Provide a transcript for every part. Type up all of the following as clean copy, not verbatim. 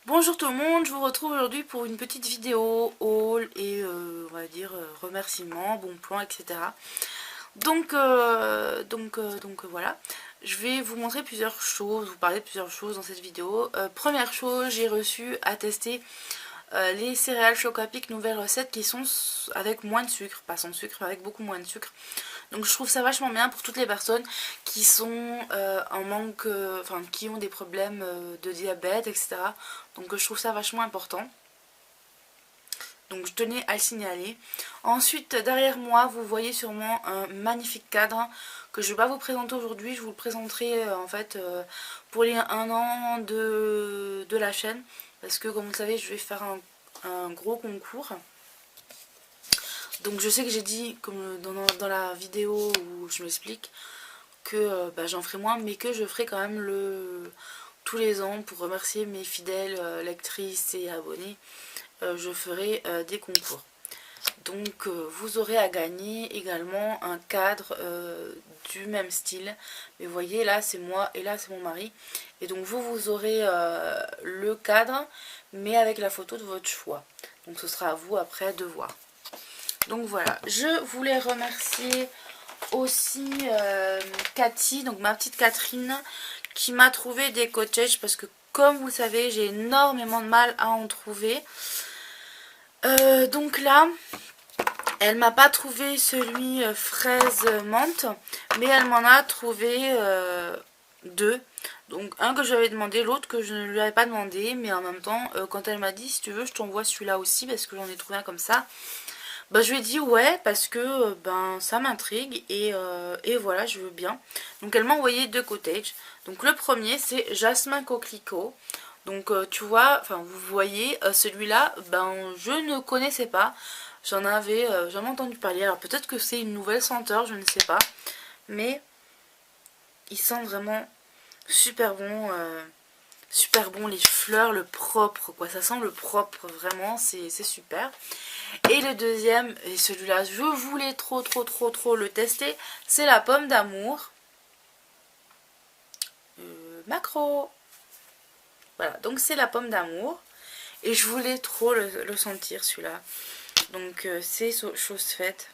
Bonjour tout le monde, je vous retrouve aujourd'hui pour une petite vidéo haul et on va dire remerciements, bons plans, etc. Donc voilà, je vais vous montrer plusieurs choses, vous parler de plusieurs choses dans cette vidéo. Première chose, j'ai reçu à tester les céréales Chocapic nouvelle recette qui sont avec moins de sucre, pas sans sucre, mais avec beaucoup moins de sucre. Donc je trouve ça vachement bien pour toutes les personnes qui sont en manque, enfin qui ont des problèmes de diabète, etc. Donc je trouve ça vachement important. Donc je tenais à le signaler. Ensuite, derrière moi, vous voyez sûrement un magnifique cadre que je ne vais pas vous présenter aujourd'hui. Je vous le présenterai en fait pour les 1 an de la chaîne. Parce que comme vous le savez, je vais faire un gros concours. Donc je sais que j'ai dit, comme dans la vidéo où je m'explique, que j'en ferai moins, mais que je ferai quand même tous les ans pour remercier mes fidèles lectrices et abonnés. Je ferai des concours. Donc vous aurez à gagner également un cadre du même style. Mais vous voyez, là c'est moi et là c'est mon mari. Et donc vous aurez le cadre, mais avec la photo de votre choix. Donc ce sera à vous après de voir. Donc voilà, je voulais remercier aussi Cathy, donc ma petite Catherine, qui m'a trouvé des cottages parce que comme vous le savez, j'ai énormément de mal à en trouver. Donc là, elle m'a pas trouvé celui fraise menthe, mais elle m'en a trouvé deux. Donc un que je lui avais demandé, l'autre que je ne lui avais pas demandé, mais en même temps, quand elle m'a dit si tu veux, je t'envoie celui-là aussi parce que j'en ai trouvé un comme ça. Je lui ai dit ouais parce que ça m'intrigue et voilà, je veux bien. Donc elle m'a envoyé deux cottages. Donc le premier c'est Jasmin Coquelicot. Donc tu vois, enfin vous voyez, celui-là, je ne connaissais pas. J'en avais jamais entendu parler. Alors peut-être que c'est une nouvelle senteur, je ne sais pas. Mais il sent vraiment super bon. Super bon, les fleurs, le propre quoi. Ça sent le propre, vraiment, c'est super. Et le deuxième, et celui-là je voulais trop le tester, c'est la pomme d'amour. Macro. Voilà, donc c'est la pomme d'amour. Et je voulais trop le sentir celui-là. Donc c'est chose faite.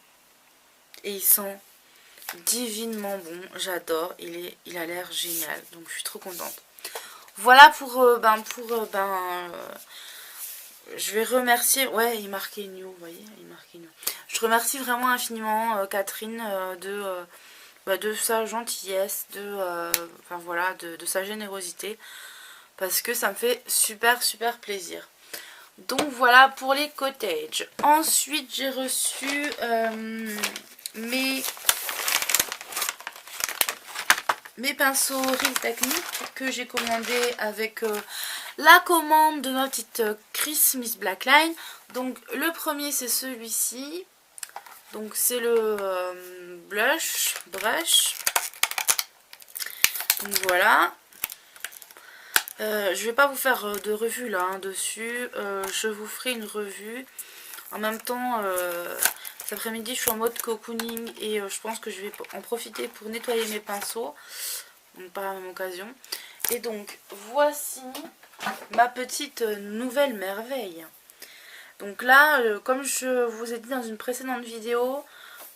Et il sent divinement bon, j'adore. Il a l'air génial, donc je suis trop contente. Voilà pour je vais remercier, ouais il marquait new, vous voyez, il marquait new. Je remercie vraiment infiniment Catherine de sa gentillesse, enfin voilà, de sa générosité, parce que ça me fait super plaisir. Donc voilà pour les cottages. Ensuite j'ai reçu mes pinceaux Real Technique que j'ai commandé avec la commande de ma petite Chris Miss Blackline. Donc le premier c'est celui-ci. Donc c'est le brush. Donc voilà. Je vais pas vous faire de revue là dessus. Je vous ferai une revue. En même temps, cet après-midi je suis en mode cocooning et je pense que je vais en profiter pour nettoyer mes pinceaux. Donc par la même occasion. Et donc voici ma petite nouvelle merveille. Donc là, comme je vous ai dit dans une précédente vidéo,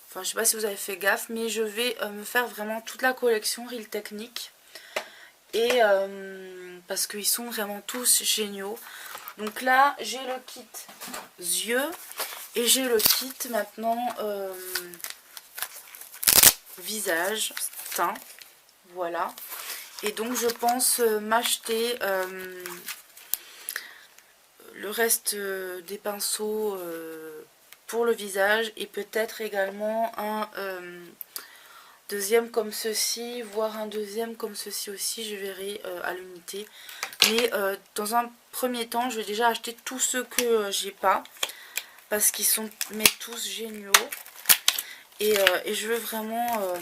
enfin je sais pas si vous avez fait gaffe, mais je vais me faire vraiment toute la collection Real Technique. Et parce qu'ils sont vraiment tous géniaux. Donc là j'ai le kit yeux et j'ai le kit maintenant visage, teint. Voilà. Et donc je pense m'acheter le reste des pinceaux pour le visage et peut-être également un deuxième comme ceci, voire un deuxième comme ceci aussi, je verrai à l'unité. Mais dans un premier temps, je vais déjà acheter tous ceux que j'ai pas parce qu'ils sont tous géniaux et je veux vraiment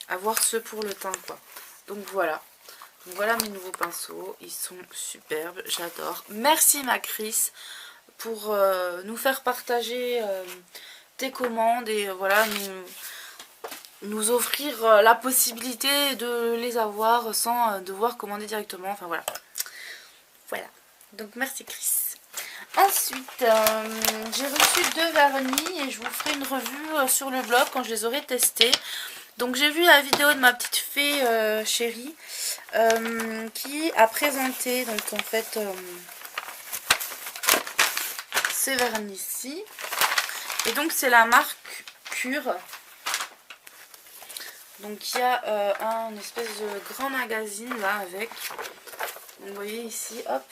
avoir ceux pour le teint quoi. Donc voilà. Donc voilà mes nouveaux pinceaux, ils sont superbes, j'adore. Merci ma Chris pour nous faire partager tes commandes et voilà, nous offrir la possibilité de les avoir sans devoir commander directement. Enfin voilà. Voilà. Donc merci Chris. Ensuite, j'ai reçu 2 vernis et je vous ferai une revue sur le blog quand je les aurai testés. Donc j'ai vu la vidéo de ma petite fée chérie qui a présenté donc en fait ces vernis-ci. Et donc c'est la marque Cure. Donc il y a un espèce de grand magazine là avec, vous voyez ici, hop,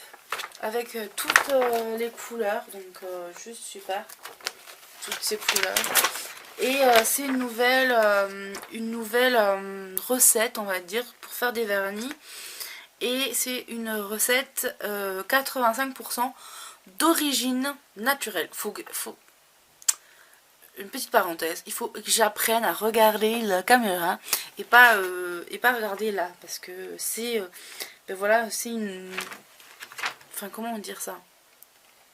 avec toutes les couleurs, donc juste super, toutes ces couleurs. Et c'est une nouvelle recette, on va dire, pour faire des vernis. Et c'est une recette 85% d'origine naturelle. Une petite parenthèse, il faut que j'apprenne à regarder la caméra et pas regarder là, parce que c'est ben voilà, c'est une, enfin comment dire ça,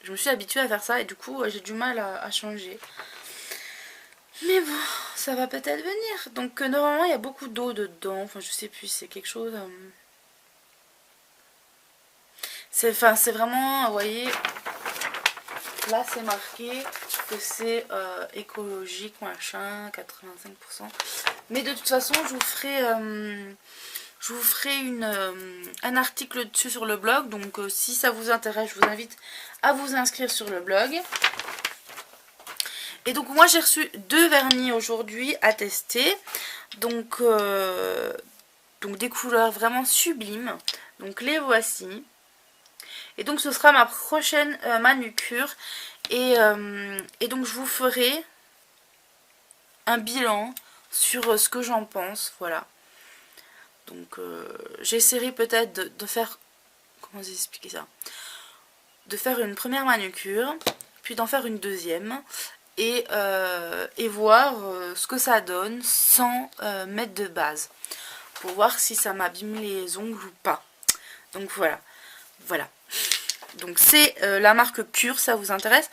je me suis habituée à faire ça et du coup j'ai du mal à changer, mais bon, ça va peut-être venir. Donc normalement il y a beaucoup d'eau dedans, enfin je sais plus, c'est quelque chose, c'est vraiment, vous voyez, là c'est marqué que c'est écologique, machin, 85%. Mais de toute façon, je vous ferai un article dessus sur le blog. Donc si ça vous intéresse, je vous invite à vous inscrire sur le blog. Et donc moi j'ai reçu 2 vernis aujourd'hui à tester. Donc des couleurs vraiment sublimes. Donc les voici. Et donc ce sera ma prochaine manucure. Et donc je vous ferai un bilan sur ce que j'en pense, voilà. Donc j'essaierai peut-être de faire, comment vous expliquer ça, de faire une première manucure, puis d'en faire une deuxième, et voir ce que ça donne sans mettre de base, pour voir si ça m'abîme les ongles ou pas. Donc voilà. Donc c'est la marque Cure, ça vous intéresse.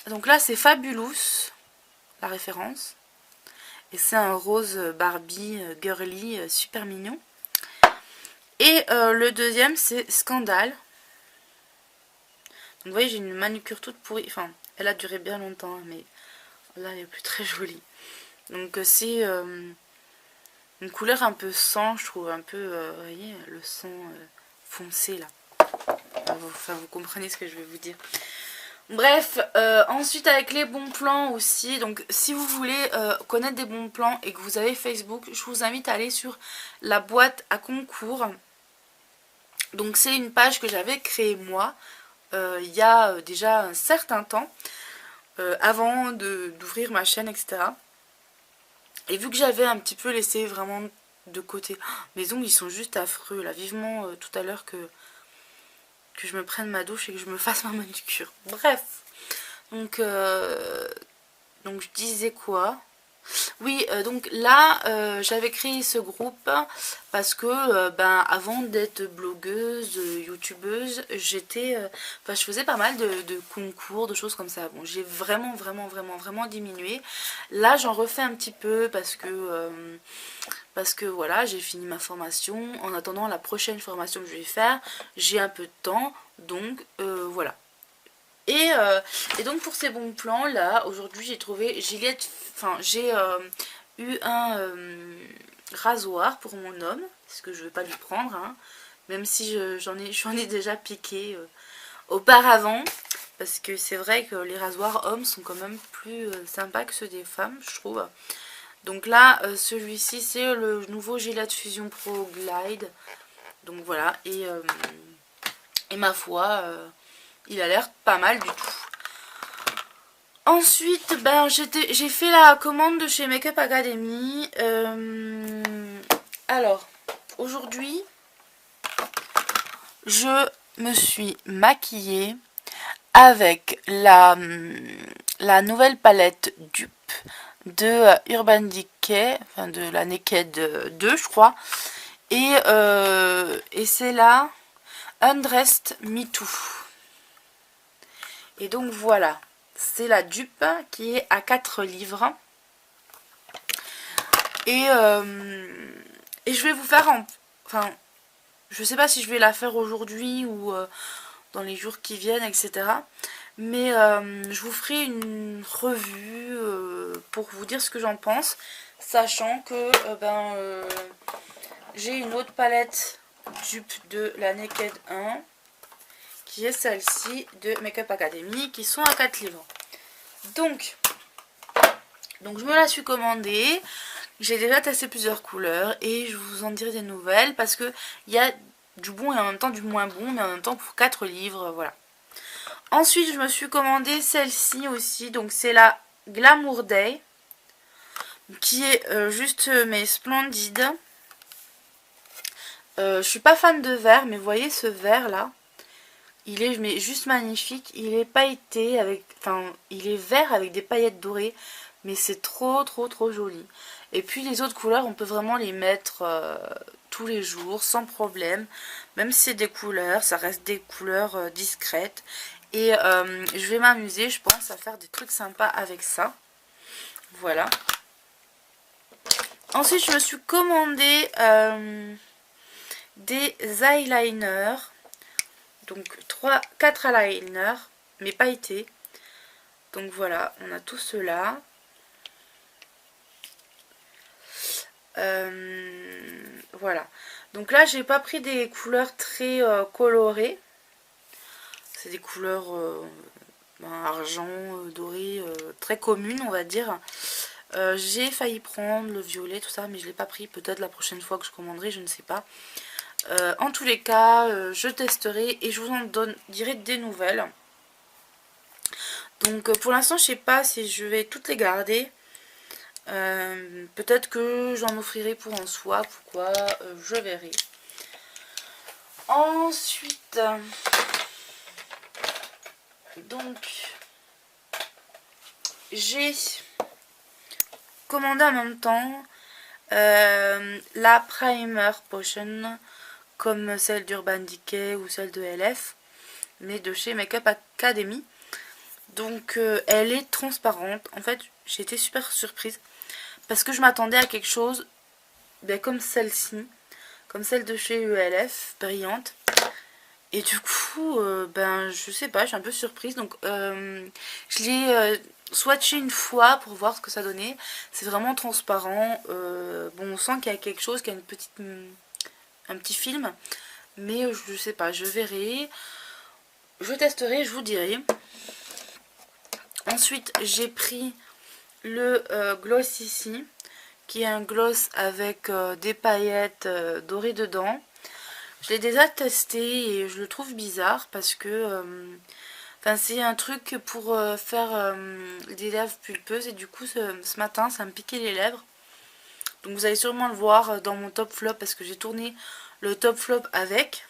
Donc là c'est Fabulous, la référence. Et c'est un rose Barbie girly super mignon. Et le deuxième c'est Scandale. Donc vous voyez, j'ai une manucure toute pourrie. Enfin, elle a duré bien longtemps, mais là elle est plus très jolie. Donc c'est une couleur un peu sang, je trouve, un peu, vous voyez, le sang foncé là. Enfin, vous comprenez ce que je vais vous dire. Bref, ensuite avec les bons plans aussi, donc si vous voulez connaître des bons plans et que vous avez Facebook, je vous invite à aller sur la boîte à concours. Donc c'est une page que j'avais créée moi, il y a déjà un certain temps, avant d'ouvrir ma chaîne, etc. Et vu que j'avais un petit peu laissé vraiment de côté, mes ongles ils sont juste affreux là, vivement tout à l'heure que je me prenne ma douche et que je me fasse ma manucure. Bref, donc je disais quoi? Oui, donc là, j'avais créé ce groupe parce que, avant d'être blogueuse, youtubeuse, j'étais, je faisais pas mal de concours, de choses comme ça. Bon, j'ai vraiment diminué. Là, j'en refais un petit peu parce que voilà, j'ai fini ma formation. En attendant la prochaine formation que je vais faire, j'ai un peu de temps, donc voilà. Et donc pour ces bons plans là, aujourd'hui j'ai trouvé Gillette, j'ai eu un rasoir pour mon homme, parce que je ne vais pas lui prendre, hein, même si j'en ai déjà piqué auparavant, parce que c'est vrai que les rasoirs hommes sont quand même plus sympas que ceux des femmes, je trouve. Donc là, celui-ci c'est le nouveau Gillette Fusion Pro Glide, donc voilà, et ma foi, il a l'air pas mal du tout. Ensuite, j'ai fait la commande de chez Make Up Academy. Alors, aujourd'hui, je me suis maquillée avec la nouvelle palette dupe de Urban Decay, enfin de la Naked 2, je crois. Et c'est la Undressed Me Too. Et donc voilà, c'est la dupe qui est à 4 livres. Et je vais vous faire enfin, je sais pas si je vais la faire aujourd'hui ou dans les jours qui viennent, etc. Mais je vous ferai une revue pour vous dire ce que j'en pense. Sachant que j'ai une autre palette dupe de la Naked 1. Qui est celle-ci de Make Up Academy. Qui sont à 4 livres. Donc je me la suis commandée. J'ai déjà testé plusieurs couleurs et je vous en dirai des nouvelles parce que il y a du bon et en même temps du moins bon, mais en même temps pour 4 livres, voilà. Ensuite, je me suis commandé celle-ci aussi, donc c'est la Glamour Day, qui est juste mais splendide. Je suis pas fan de vert, mais vous voyez ce vert là, il est juste magnifique. Il est pailleté avec, enfin, il est vert avec des paillettes dorées. Mais c'est trop joli. Et puis les autres couleurs, on peut vraiment les mettre tous les jours sans problème. Même si c'est des couleurs, ça reste des couleurs discrètes. Et je vais m'amuser, je pense, à faire des trucs sympas avec ça. Voilà. Ensuite, je me suis commandé des eyeliners. Donc 4 eyeliners, mais pailletés. Donc voilà, on a tout cela. Voilà, donc là j'ai pas pris des couleurs très colorées, c'est des couleurs argent, doré, très communes on va dire. J'ai failli prendre le violet, tout ça, mais je l'ai pas pris, peut-être la prochaine fois que je commanderai, je ne sais pas. En tous les cas, je testerai et je vous en dirai des nouvelles. Donc pour l'instant je sais pas si je vais toutes les garder. Peut-être que j'en offrirai pour un swap ou quoi, je verrai. Ensuite, donc, j'ai commandé en même temps la Primer Potion, comme celle d'Urban Decay ou celle de LF, mais de chez Make Up Academy. Donc, elle est transparente. En fait, j'ai été super surprise. Parce que je m'attendais à quelque chose comme celle-ci, comme celle de chez ELF, brillante. Et du coup, je sais pas, je suis un peu surprise. Donc, je l'ai swatché une fois pour voir ce que ça donnait. C'est vraiment transparent. Bon, on sent qu'il y a quelque chose, qu'il y a un petit film. Mais je sais pas, je verrai. Je testerai, je vous dirai. Ensuite, j'ai pris le gloss ici, qui est un gloss avec des paillettes dorées dedans. Je l'ai déjà testé et je le trouve bizarre parce que c'est un truc pour faire des lèvres pulpeuses et du coup ce matin ça me piquait les lèvres. Donc vous allez sûrement le voir dans mon top flop parce que j'ai tourné le top flop avec.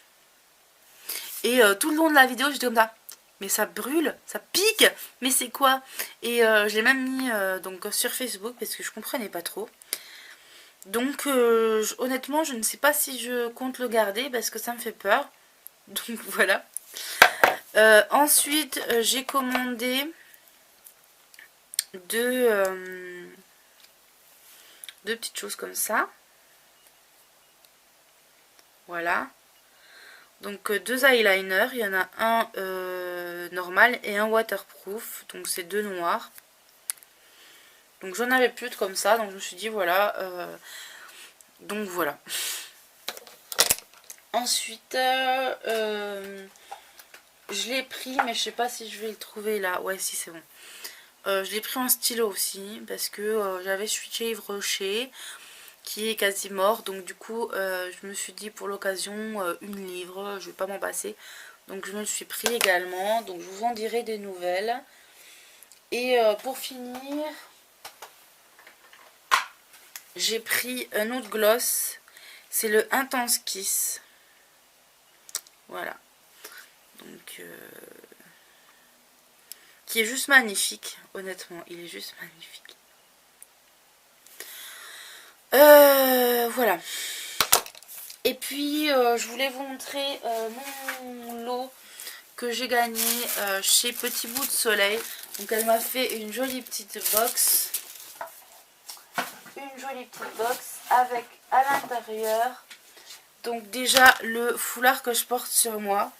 Et tout le long de la vidéo j'étais comme ça. Mais ça brûle, ça pique, mais c'est quoi? Et je l'ai même mis donc sur Facebook parce que je comprenais pas trop. Donc honnêtement je ne sais pas si je compte le garder parce que ça me fait peur. Donc voilà. Ensuite j'ai commandé deux petites choses comme ça. Voilà. Donc 2 eyeliners, il y en a un normal et un waterproof, donc c'est 2 noirs. Donc j'en avais plus de comme ça, donc je me suis dit voilà. Donc voilà. Ensuite, je l'ai pris, mais je sais pas si je vais le trouver là. Ouais, si c'est bon. Je l'ai pris en stylo aussi, parce que j'avais switché Yves Rocher, qui est quasi mort. Donc du coup, je me suis dit pour l'occasion, une livre, je vais pas m'en passer. Donc je me le suis pris également. Donc je vous en dirai des nouvelles. Et pour finir, j'ai pris un autre gloss. C'est le Intense Kiss. Voilà. Donc, qui est juste magnifique. Honnêtement, il est juste magnifique. Voilà. Et puis, je voulais vous montrer mon lot que j'ai gagné chez Petit Bout de Soleil. Donc elle m'a fait une jolie petite box. Une jolie petite box avec à l'intérieur, donc déjà le foulard que je porte sur moi,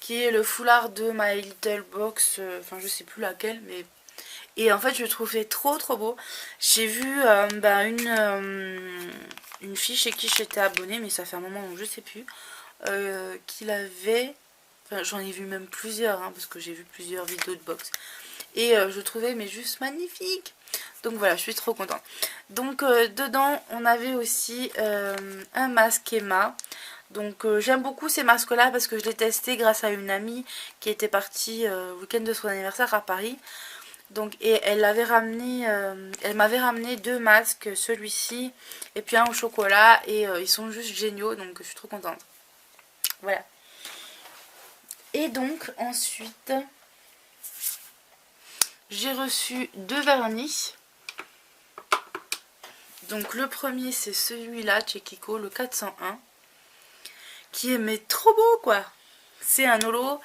qui est le foulard de My Little Box, enfin je sais plus laquelle, mais... Et en fait je le trouvais trop beau. J'ai vu une fille chez qui j'étais abonnée, mais ça fait un moment donc je sais plus, qu'il avait... Enfin, j'en ai vu même plusieurs, hein, parce que j'ai vu plusieurs vidéos de box. Et je trouvais mais juste magnifique. Donc voilà, je suis trop contente. Donc dedans, on avait aussi un masque Emma. Donc j'aime beaucoup ces masques là parce que je l'ai testé grâce à une amie qui était partie week-end de son anniversaire à Paris. Donc et elle avait ramené, elle m'avait ramené 2 masques, celui-ci et puis un au chocolat, et ils sont juste géniaux, donc je suis trop contente. Voilà. Et donc ensuite, j'ai reçu 2 vernis. Donc le premier c'est celui-là chez Kiko, le 401, qui est mais trop beau quoi. C'est un holo,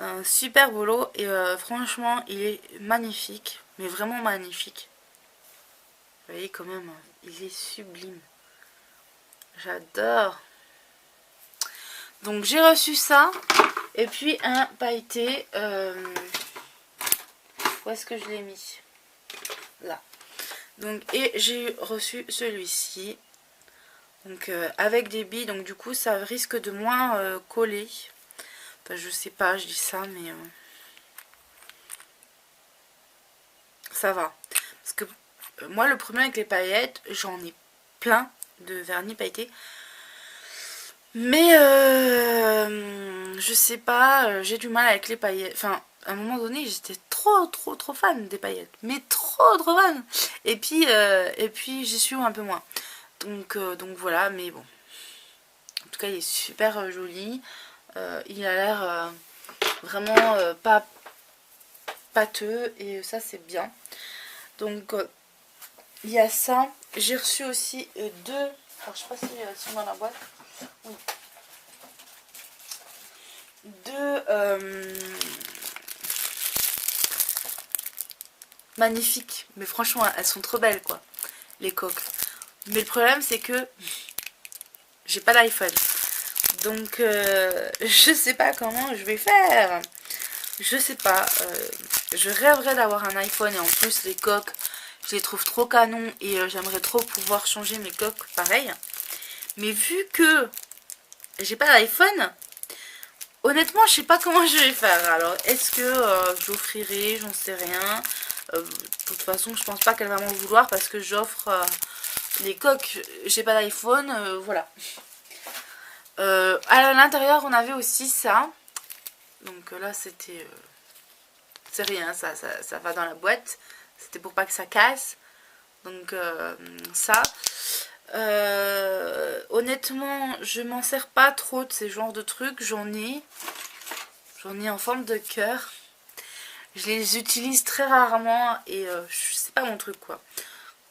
un super holo, et franchement il est magnifique, mais vraiment magnifique. Vous voyez quand même, il est sublime. J'adore. Donc j'ai reçu ça, et puis un pailleté, où est-ce que je l'ai mis? Là. Donc, et j'ai reçu celui-ci, donc avec des billes, donc du coup ça risque de moins coller. Enfin, je sais pas, je dis ça, mais ça va. Parce que moi le problème avec les paillettes, j'en ai plein de vernis pailletés. Mais je sais pas, j'ai du mal avec les paillettes. Enfin, à un moment donné, j'étais trop fan des paillettes. Mais trop fan. Et puis j'y suis un peu moins. Donc voilà, mais bon. En tout cas, il est super joli. Il a l'air vraiment pas pâteux, et ça, c'est bien. Donc, il y a ça. J'ai reçu aussi 2... Alors, je sais pas si elles sont dans la boîte. Oui. 2 magnifiques. Mais franchement, elles sont trop belles, quoi. Les coques. Mais le problème, c'est que j'ai pas d'iPhone. Donc, je sais pas comment je vais faire. Je sais pas. Je rêverais d'avoir un iPhone, et en plus, les coques, je les trouve trop canon, et j'aimerais trop pouvoir changer mes coques pareil. Mais vu que j'ai pas d'iPhone, honnêtement, je sais pas comment je vais faire. Alors, est-ce que j'offrirai? J'en sais rien. De toute façon, je pense pas qu'elle va m'en vouloir parce que j'offre les coques. J'ai pas d'iPhone, voilà. À l'intérieur, on avait aussi ça. Donc là, c'était... c'est rien, ça va dans la boîte. C'était pour pas que ça casse. Donc ça... honnêtement, je m'en sers pas trop de ces genres de trucs. J'en ai en forme de cœur. Je les utilise très rarement, et c'est pas mon truc quoi.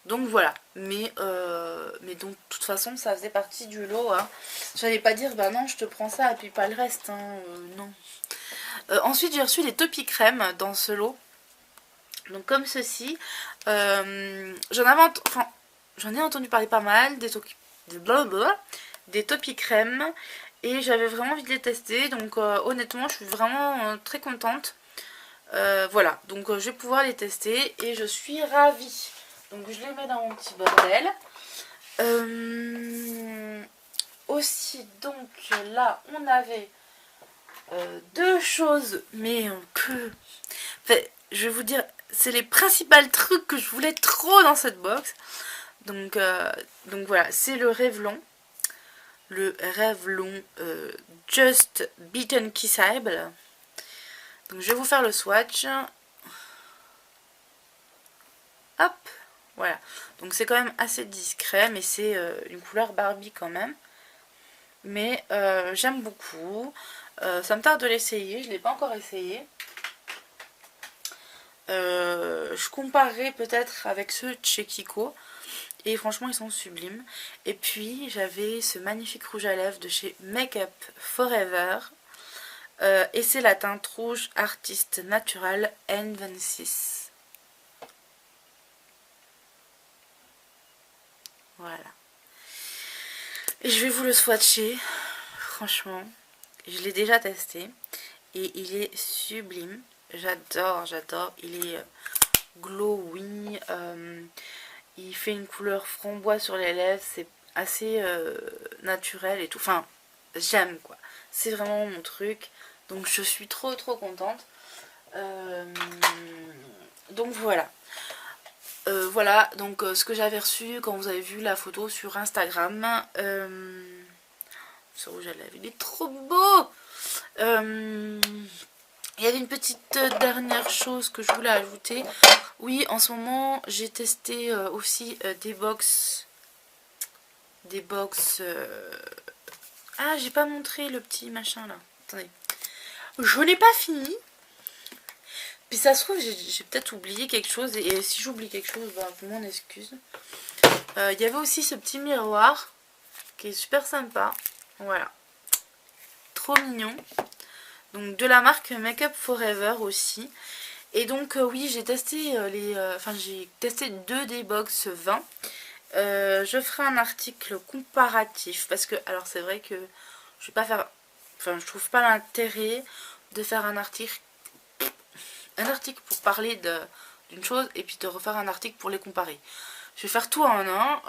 Donc voilà, mais donc de toute façon ça faisait partie du lot, hein. J'allais pas dire bah non je te prends ça et puis pas le reste, hein, non. Ensuite j'ai reçu les Topi Crème dans ce lot. Donc comme ceci, j'en ai entendu parler pas mal, des Topi Crème, et j'avais vraiment envie de les tester. Donc honnêtement je suis vraiment très contente. Voilà, donc je vais pouvoir les tester et je suis ravie. Donc je les mets dans mon petit bordel. Aussi, donc là on avait 2 choses, mais que... Enfin, je vais vous dire, c'est les principaux trucs que je voulais trop dans cette box. Donc voilà, c'est le Revlon. Le Revlon Just Beaten Kissable. Donc je vais vous faire le swatch. Hop, voilà. Donc c'est quand même assez discret, mais c'est une couleur Barbie quand même. Mais j'aime beaucoup. Ça me tarde de l'essayer, je ne l'ai pas encore essayé. Je comparerai peut-être avec ceux de chez Kiko. Et franchement ils sont sublimes. Et puis j'avais ce magnifique rouge à lèvres de chez Make Up Forever. et c'est la teinte rouge Artiste Natural N26. Voilà. Et je vais vous le swatcher. Franchement, je l'ai déjà testé. Et il est sublime. J'adore, j'adore. Il est glowing. Il fait une couleur framboise sur les lèvres. C'est assez naturel et tout. Enfin, j'aime quoi. C'est vraiment mon truc. Donc je suis trop contente. Donc voilà. Voilà, donc ce que j'avais reçu quand vous avez vu la photo sur Instagram. Ce rouge à lèvres, il est trop beau. Il y avait une petite dernière chose que je voulais ajouter. Oui, en ce moment, j'ai testé aussi des box. Ah, j'ai pas montré le petit machin là. Attendez. Je n'ai pas fini. Puis ça se trouve, j'ai peut-être oublié quelque chose. Et si j'oublie quelque chose, bah, vous m'en excuse. Il y avait aussi ce petit miroir qui est super sympa. Voilà. Trop mignon. Donc de la marque Makeup Forever aussi. Et donc oui, j'ai testé j'ai testé 2 des box 20. Je ferai un article comparatif parce que alors c'est vrai que je vais pas faire, enfin je trouve pas l'intérêt de faire un article pour parler d'une chose et puis de refaire un article pour les comparer. Je vais faire tout en un.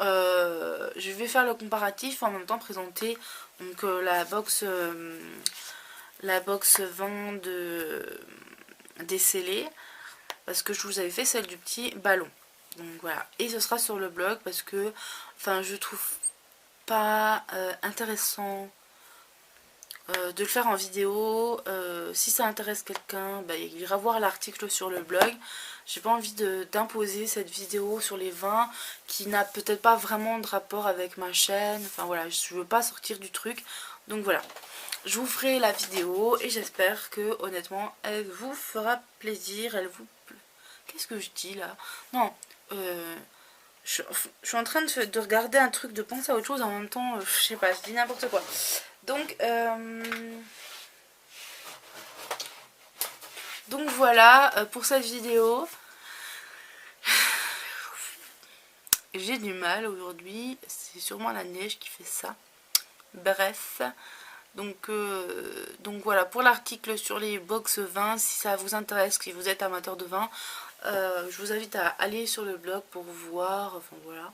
Je vais faire le comparatif en même temps présenter donc la box 20 des scellés parce que je vous avais fait celle du petit ballon. Donc voilà, et ce sera sur le blog parce que enfin je trouve pas intéressant de le faire en vidéo. Si ça intéresse quelqu'un, bah, il ira voir l'article sur le blog. J'ai pas envie d'imposer cette vidéo sur les vins qui n'a peut-être pas vraiment de rapport avec ma chaîne. Enfin voilà, je veux pas sortir du truc. Donc voilà, je vous ferai la vidéo et j'espère que honnêtement elle vous fera plaisir. Qu'est-ce que je dis là? Non, je suis en train de regarder un truc, de penser à autre chose en même temps. Je sais pas, je dis n'importe quoi. Donc voilà pour cette vidéo. J'ai du mal aujourd'hui, c'est sûrement la neige qui fait ça. Bref, donc voilà pour l'article sur les box vin. Si ça vous intéresse, si vous êtes amateur de vin, je vous invite à aller sur le blog pour voir. Enfin voilà.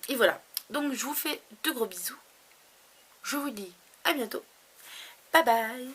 Et voilà. Donc je vous fais de gros bisous. Je vous dis à bientôt. Bye bye.